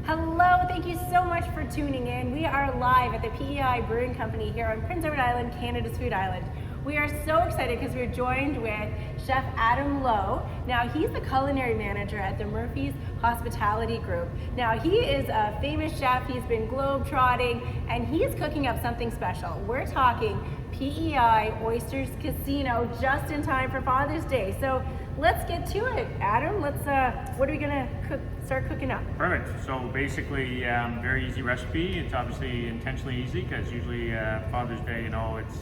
Hello, thank you so much for tuning in. We are live at the PEI Brewing Company here on Prince Edward Island, Canada's Food Island. We are so excited because we're joined with Chef Adam Lowe. Now, he's the culinary manager at the Murphy's Hospitality Group. Now, he is a famous chef. He's been globe-trotting, and he's cooking up something special. We're talking PEI Oysters Casino just in time for Father's Day. So let's get to it. Adam, what are we gonna start cooking up? Perfect. So basically, very easy recipe. It's obviously intentionally easy because usually Father's Day, it's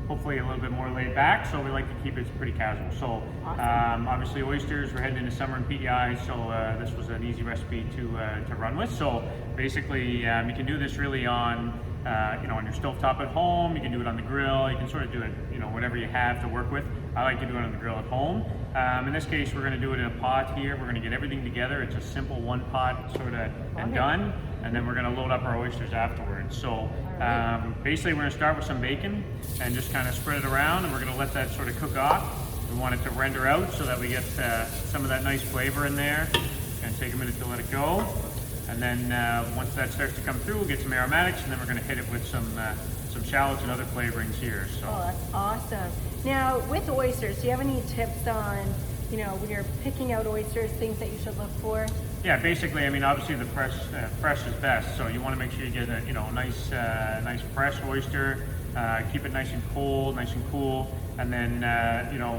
hopefully a little bit more laid back. So we like to keep it pretty casual. So Awesome. obviously oysters, we're heading into summer in PEI. So this was an easy recipe to run with. So basically, you can do this really on on your stovetop at home. You can do it on the grill. You can sort of do it, whatever you have to work with. I like to do it on the grill at home. In this case, we're going to do it in a pot here. We're going to get everything together. It's a simple one pot sort of and done. And then we're going to load up our oysters afterwards. So basically, we're going to start with some bacon and just kind of spread it around. And we're going to let that sort of cook off. We want it to render out so that we get some of that nice flavor in there. And take a minute to let it go. And then once that starts to come through, we'll get some aromatics, and then we're going to hit it with some shallots and other flavorings here. So. Oh, that's awesome. Now, with oysters, do you have any tips on, when you're picking out oysters, things that you should look for? Yeah, basically, obviously the fresh is best. So you want to make sure you get a, nice fresh oyster. Keep it nice and cold, nice and cool. And then,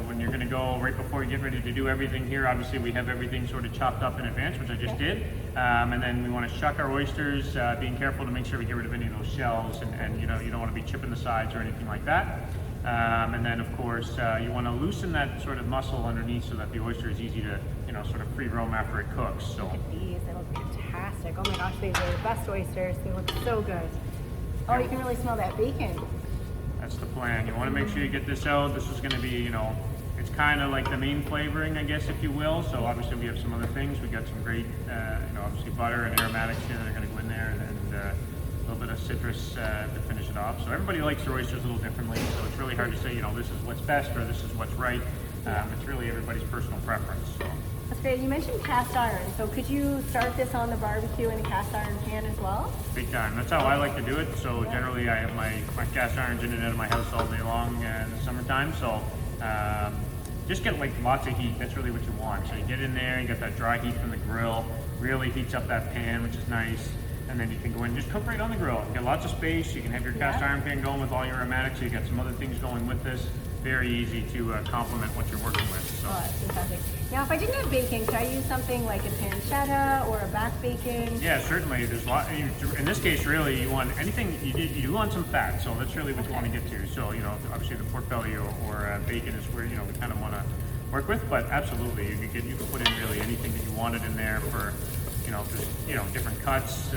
when you're going to go right before you get ready to do everything here, obviously we have everything sort of chopped up in advance, which I just did. And then we want to shuck our oysters, being careful to make sure we get rid of any of those shells, and you don't want to be chipping the sides or anything like that. And then, of course, you want to loosen that sort of muscle underneath so that the oyster is easy to, sort of free roam after it cooks. So. Look at these, they look fantastic. Oh my gosh, these are the best oysters. They look so good. Oh, you can really smell that bacon. That's the plan. You want to make sure you get this out. This is going to be, it's kind of like the main flavoring, I guess, if you will. So obviously we have some other things. We got some great, obviously butter and aromatics here that are going to go in there, and a little bit of citrus to finish it off. So everybody likes their oysters a little differently. So it's really hard to say, this is what's best or this is what's right. It's really everybody's personal preference. So. That's great. You mentioned cast iron. So could you start this on the barbecue in a cast iron pan as well? Big time. That's how I like to do it. So generally I have my cast irons in and out of my house all day long in the summertime. So just get like lots of heat. That's really what you want. So you get in there, you get that dry heat from the grill, really heats up that pan, which is nice. And then you can go in and just cook right on the grill. You get lots of space. You can have your cast iron pan going with all your aromatics. You got some other things going with this. Very easy to complement what you're working with. So. Oh, that's fantastic. Now, if I didn't have bacon, could I use something like a pancetta or a back bacon? Yeah, certainly. There's a lot. In this case, really, you want anything. You want some fat, so that's really what you want to get to. So, obviously the pork belly or bacon is where we kind of want to work with. But absolutely, you can put in really anything that you wanted in there for. Just different cuts,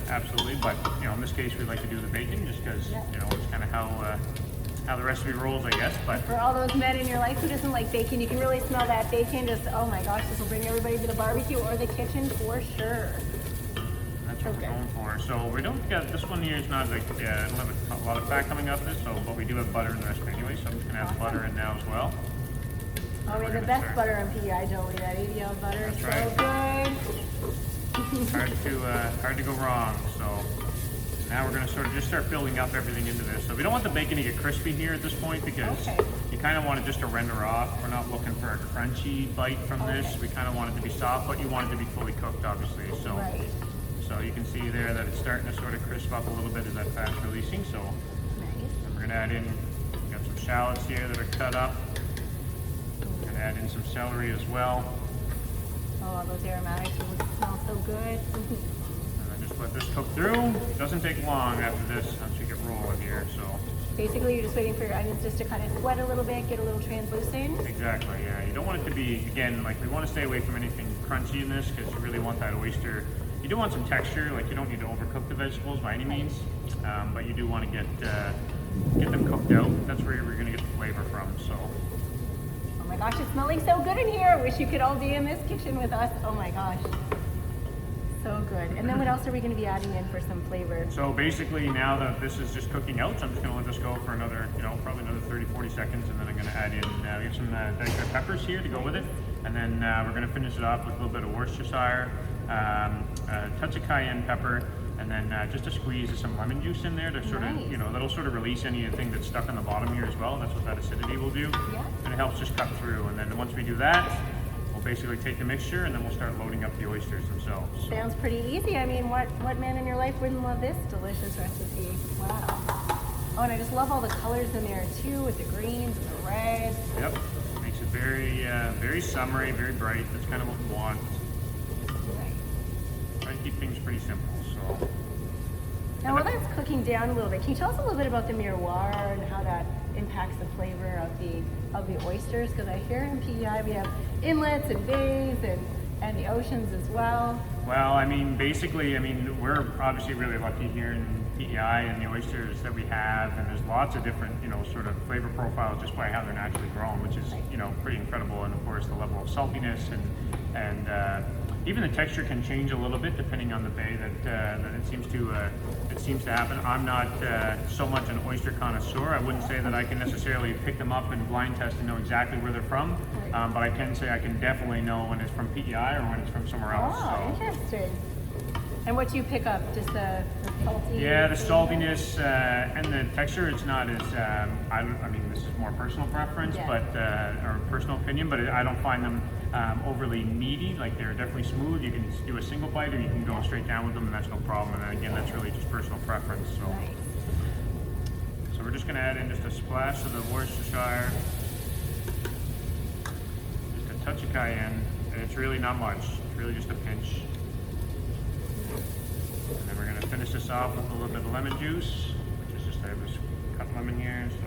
absolutely. But in this case, we like to do the bacon just because it's kind of how the recipe rolls, I guess. But for all those men in your life who doesn't like bacon, you can really smell that bacon. Just oh my gosh, this will bring everybody to the barbecue or the kitchen for sure. That's what we're going for. So we don't get this one here is not like I don't have a lot of fat coming up this, but we do have butter in the recipe anyway. So I'm just gonna add the butter in now as well. Oh, we have the best butter on PEI, don't we? That ADL butter is so good. Hard to go wrong. So now we're going to sort of just start building up everything into this. So we don't want the bacon to get crispy here at this point because you kind of want it just to render off. We're not looking for a crunchy bite from this. We kind of want it to be soft, but you want it to be fully cooked, obviously. So, so you can see there that it's starting to sort of crisp up a little bit as that fat's releasing. So and we're going to add in, we got some shallots here that are cut up. We're going to add in some celery as well. Oh, those aromatics will smell so good. Just let this cook through. It doesn't take long after this once you get rolling here. So basically, you're just waiting for your onions just to kind of sweat a little bit, get a little translucent. Exactly. Yeah. You don't want it to be we want to stay away from anything crunchy in this because you really want that oyster. You do want some texture. Like you don't need to overcook the vegetables by any means, but you do want to get them cooked out. That's where you're going to get the flavor from. So. Oh my gosh, it's smelling so good in here. I wish you could all be in this kitchen with us. Oh my gosh. So good. And then what else are we going to be adding in for some flavor? So basically now that this is just cooking out, so I'm just going to let this go for another, probably another 30, 40 seconds, and then I'm going to add in, we have some diced red peppers here to go with it. And then we're going to finish it off with a little bit of Worcestershire, a touch of cayenne pepper, and then just a squeeze of some lemon juice in there to sort Nice. of, you know, that'll sort of release anything that's stuck on the bottom here as well. That's what that acidity will do. Yeah. And it helps just cut through. And then once we do that, we'll basically take the mixture and then we'll start loading up the oysters themselves. Sounds pretty easy. I mean, what man in your life wouldn't love this delicious recipe? Wow. Oh, and I just love all the colors in there too, with the greens and the reds. Yep. Makes it very summery, very bright. That's kind of what we want. Nice. Try to keep things pretty simple. So. Now, while that's cooking down a little bit, can you tell us a little bit about the miroir and how that impacts the flavor of the oysters? Because I hear in PEI we have inlets and bays and the oceans as well. Well, I mean, basically, I mean, we're obviously really lucky here in PEI and the oysters that we have, and there's lots of different, you know, sort of flavor profiles just by how they're naturally grown, which is, you know, pretty incredible. And of course, the level of saltiness and even the texture can change a little bit depending on the bay that it seems to happen. I'm not so much an oyster connoisseur. I wouldn't say that I can necessarily pick them up and blind test and know exactly where they're from, but I can say I can definitely know when it's from PEI or when it's from somewhere else. Oh, So. interesting. And what do you pick up? Just the salty? Yeah, the saltiness and the texture. It's not as I mean, this is more personal preference, Yeah. but or personal opinion. But I don't find them overly meaty. Like, they're definitely smooth. You can do a single bite, or you can go straight down with them, and that's no problem. And then again, that's really just personal preference. So, Nice. so we're just going to add in just a splash of the Worcestershire, just a touch of cayenne, and it's really not much. It's really just a pinch. And then we're going to finish this off with a little bit of lemon juice, which is just, I just cut lemon here. So.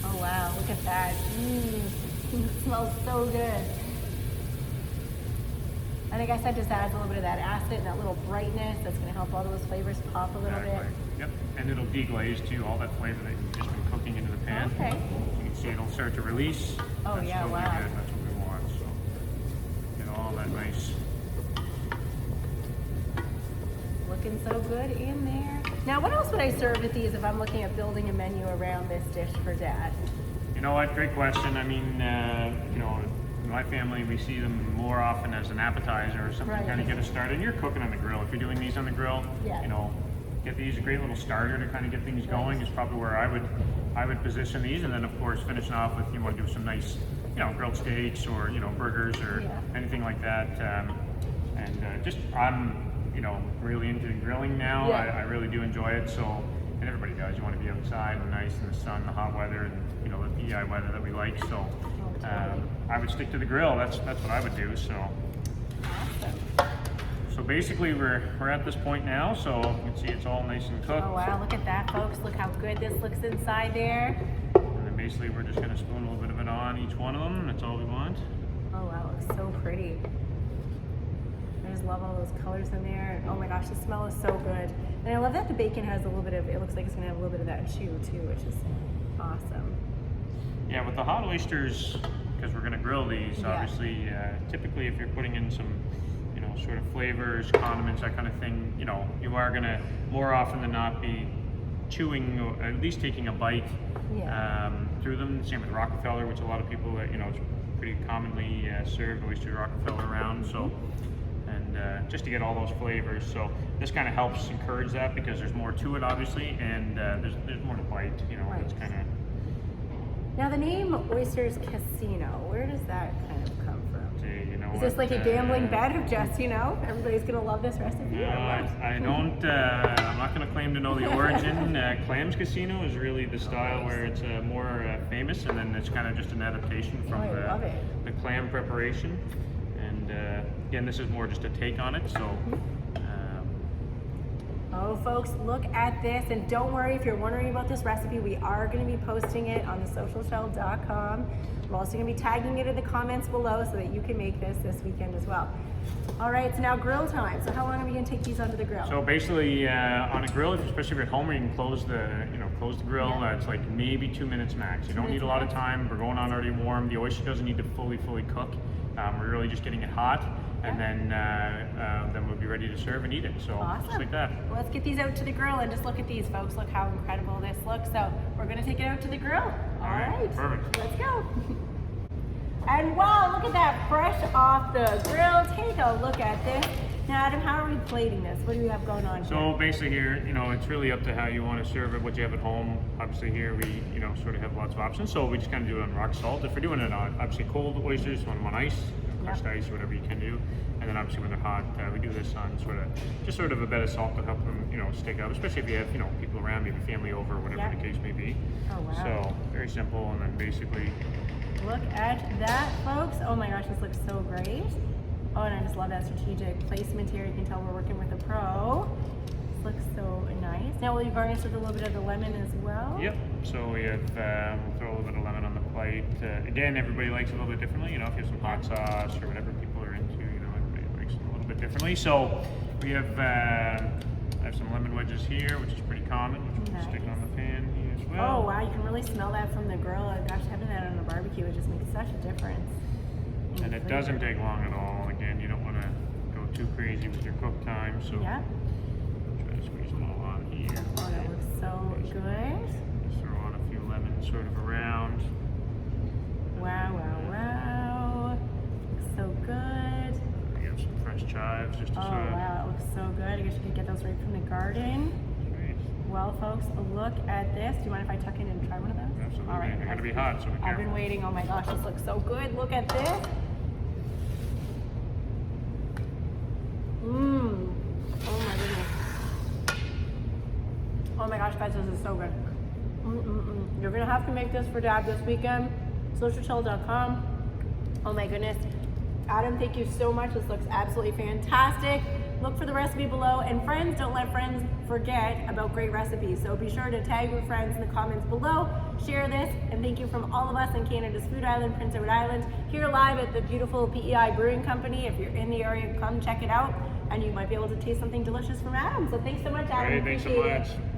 Oh wow, look at that. It smells so good. And I guess that just adds a little bit of that acid and that little brightness that's going to help all those flavors pop a little bit. Yep, and it'll deglaze too, all that flavor that you've just been cooking into the pan. Okay. You can see it'll start to release. Oh, That's yeah, totally wow. good. That's what we want. So get all that nice. Looking so good in there. Now, what else would I serve with these if I'm looking at building a menu around this dish for Dad? You know what? Great question. I mean, you know, in my family, we see them more often as an appetizer or something to kind of get us started. And you're cooking on the grill. If you're doing these on the grill, Yeah. you know, get these a great little starter to kind of get things going is probably where I would position these. And then, of course, finishing off with, you want to do some nice, you know, grilled steaks or, you know, burgers or anything like that. Just, I'm, you know, really into grilling now. Yeah. I really do enjoy it. So, and everybody does. You want to be outside and nice in the sun, the hot weather, and, you know, the PEI weather that we like. So, I would stick to the grill. That's what I would do. So, so basically, we're at this point now. So you can see it's all nice and cooked. Oh wow, look at that, folks. Look how good this looks inside there. And then basically, we're just gonna spoon a little bit of it on each one of them. That's all we want. Oh wow, it looks so pretty. I just love all those colors in there. Oh my gosh, the smell is so good. And I love that the bacon has a little bit of, it looks like it's gonna have a little bit of that chew too, which is awesome. Yeah, with the hot oysters, because we're gonna grill these, obviously, typically if you're putting in some, you know, sort of flavors, condiments, that kind of thing, you know, you are gonna more often than not be chewing, or at least taking a bite through them. Same with Rockefeller, which a lot of people, you know, it's pretty commonly served oyster Rockefeller around. So, and just to get all those flavors. So this kind of helps encourage that because there's more to it, obviously, and there's more to bite. You know, it's kind of. Now the name Oysters Casino, where does that kind of come from? You know, is this like a gambling bet of just, you know, everybody's gonna love this recipe? No, I don't. I'm not going to claim to know the origin. Clams Casino is really the style where it's more famous, and then it's kind of just an adaptation from the clam preparation. And again, this is more just a take on it. So. Oh, folks, look at this. And don't worry if you're wondering about this recipe. We are going to be posting it on thesocialshell.com. We're also going to be tagging it in the comments below so that you can make this weekend as well. All right, it's now grill time. So how long are we going to take these onto the grill? So basically, on a grill, especially if you're at home, you can close the grill. It's like maybe 2 minutes max. You don't need a lot of time. We're going on already warm. The oyster doesn't need to fully cook. We're really just getting it hot. And then we'll be ready to serve and eat it. So just like that. Well, let's get these out to the grill and just look at these, folks. Look how incredible this looks. So we're going to take it out to the grill. All right. Perfect. Let's go. And wow, look at that, fresh off the grill. Take a look at this. how are we plating this? What do we have going on So here? basically here, it's really up to how you want to serve it, what you have at home. Obviously here we, sort of have lots of options. So we just kind of do it on rock salt. If we're doing it on obviously cold oysters, you want them on ice, crushed ice, whatever you can do. And then obviously when they're hot, we do this on sort of a bed of salt to help them, stick up, especially if you have, people around, maybe family over, whatever the case may be. Oh, wow. So very simple, and then basically. Look at that, folks. Oh my gosh, this looks so great. Oh, and I just love that strategic placement here. You can tell we're working with a pro. This looks so nice. Now, will you garnish with a little bit of the lemon as well? Yep. So we have, we'll throw a little bit of lemon on the plate. Again, everybody likes it a little bit differently. If you have some hot sauce or whatever people are into, everybody likes it a little bit differently. So we have, I have some lemon wedges here, which is pretty common, which we'll stick on the pan here as well. Oh wow, you can really smell that from the grill. Gosh, having that on a barbecue would just make such a difference. And it doesn't take long at all. Again, you don't want to go too crazy with your cook time. So yeah. Try to squeeze them all on here. Oh, that looks so good. Just throw on a few lemons sort of around. Wow, wow, wow. Looks so good. We have some fresh chives just to Oh sort of. wow, it looks so good. I guess you could get those right from the garden. Right. Well, folks, look at this. Do you mind if I tuck in and try one of those? Absolutely. All right. They're going to be hot, so be careful. I've been waiting. Oh my gosh, this looks so good. Look at this. Mmm. Oh my goodness. Oh my gosh, guys, this is so good. You're gonna have to make this for Dad this weekend. Socialchill.com. Oh my goodness. Adam, thank you so much. This looks absolutely fantastic. Look for the recipe below. And friends, don't let friends forget about great recipes. So be sure to tag your friends in the comments below, share this, and thank you from all of us in Canada's Food Island, Prince Edward Island, here live at the beautiful PEI Brewing Company. If you're in the area, come check it out, and you might be able to taste something delicious from Adam. So thanks so much, Adam. Great, thanks so Appreciate it. much.